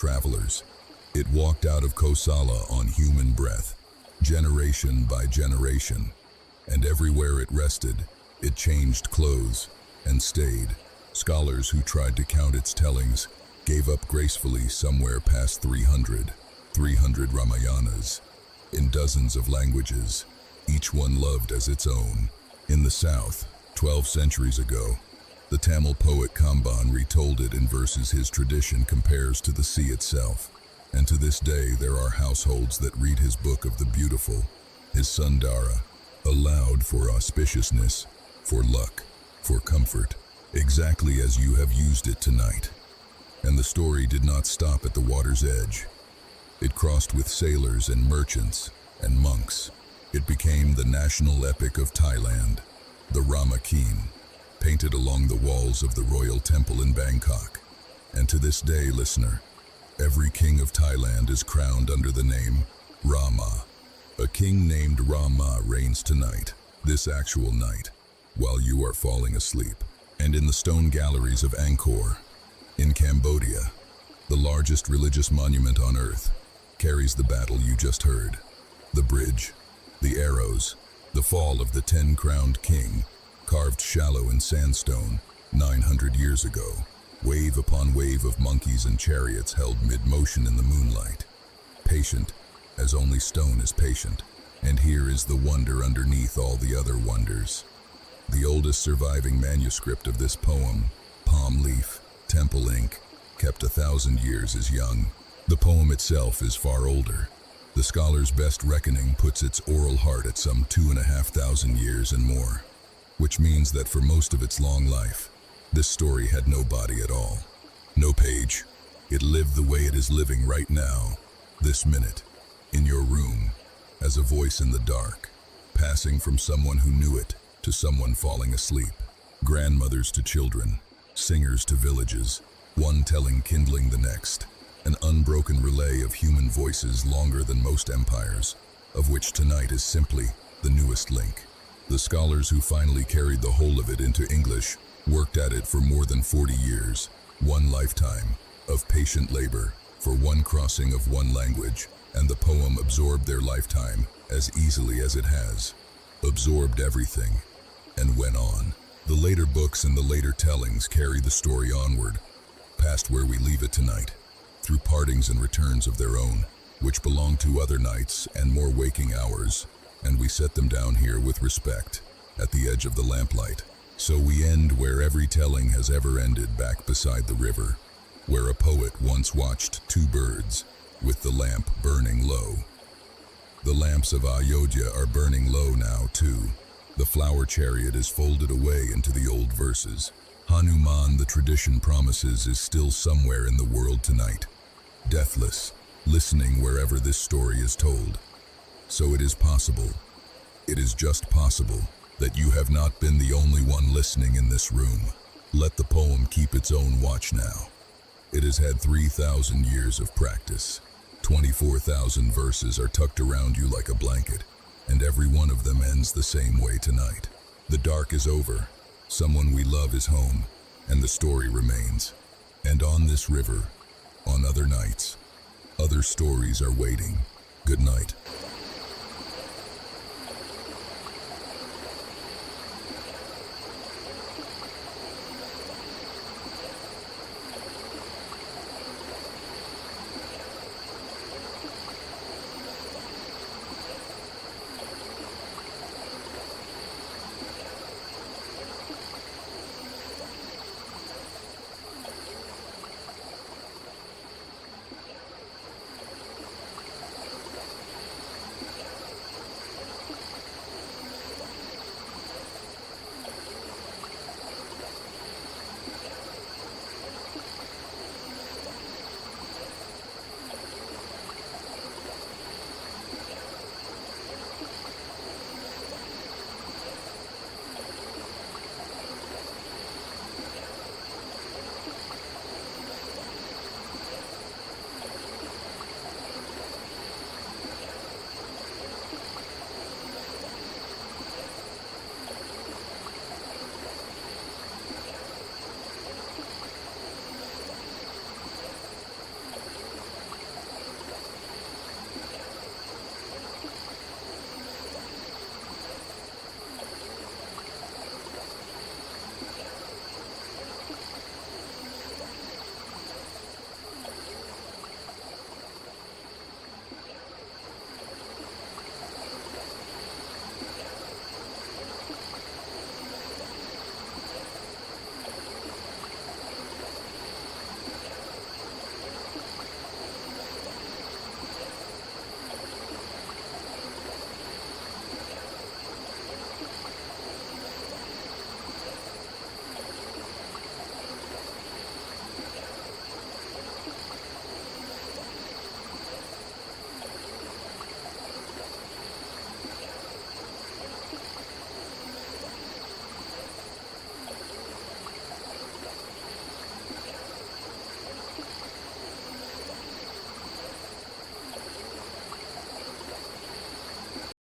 travelers. It walked out of Kosala on human breath, generation by generation, and everywhere it rested, it changed clothes and stayed. Scholars who tried to count its tellings gave up gracefully somewhere past 300 Ramayanas, in dozens of languages, each one loved as its own. In the south, 12 centuries ago, the Tamil poet Kamban retold it in verses his tradition compares to the sea itself. And to this day there are households that read his book of the beautiful, his Sundara, aloud for auspiciousness, for luck, for comfort, exactly as you have used it tonight. And the story did not stop at the water's edge. It crossed with sailors and merchants and monks. It became the national epic of Thailand, the Ramayanas, painted along the walls of the royal temple in Bangkok. And to this day, listener, every king of Thailand is crowned under the name Rama. A king named Rama reigns tonight, this actual night, while you are falling asleep. And in the stone galleries of Angkor, in Cambodia, the largest religious monument on earth, carries the battle you just heard. The bridge, the arrows, the fall of the 10-crowned king, carved shallow in sandstone 900 years ago. Wave upon wave of monkeys and chariots held mid-motion in the moonlight. Patient, as only stone is patient. And here is the wonder underneath all the other wonders. The oldest surviving manuscript of this poem, palm leaf, temple ink, kept 1,000 years is young. The poem itself is far older. The scholar's best reckoning puts its oral heart at some 2,500 years and more, which means that for most of its long life, this story had no body at all, no page. It lived the way it is living right now, this minute, in your room, as a voice in the dark, passing from someone who knew it to someone falling asleep, grandmothers to children, singers to villages, one telling kindling the next, an unbroken relay of human voices longer than most empires, of which tonight is simply the newest link. The scholars who finally carried the whole of it into English worked at it for more than 40 years, one lifetime of patient labor for one crossing of one language, and the poem absorbed their lifetime as easily as it has absorbed everything, and went on. The later books and the later tellings carry the story onward, past where we leave it tonight, through partings and returns of their own, which belong to other nights and more waking hours, and we set them down here with respect, at the edge of the lamplight. So we end where every telling has ever ended, back beside the river, where a poet once watched two birds, with the lamp burning low. The lamps of Ayodhya are burning low now too. The flower chariot is folded away into the old verses. Hanuman, the tradition promises, is still somewhere in the world tonight, deathless, listening wherever this story is told. So it is possible, it is just possible, that you have not been the only one listening in this room. Let the poem keep its own watch now. It has had 3,000 years of practice. 24,000 verses are tucked around you like a blanket, and every one of them ends the same way tonight. The dark is over, someone we love is home, and the story remains. And on this river, on other nights, other stories are waiting. Good night.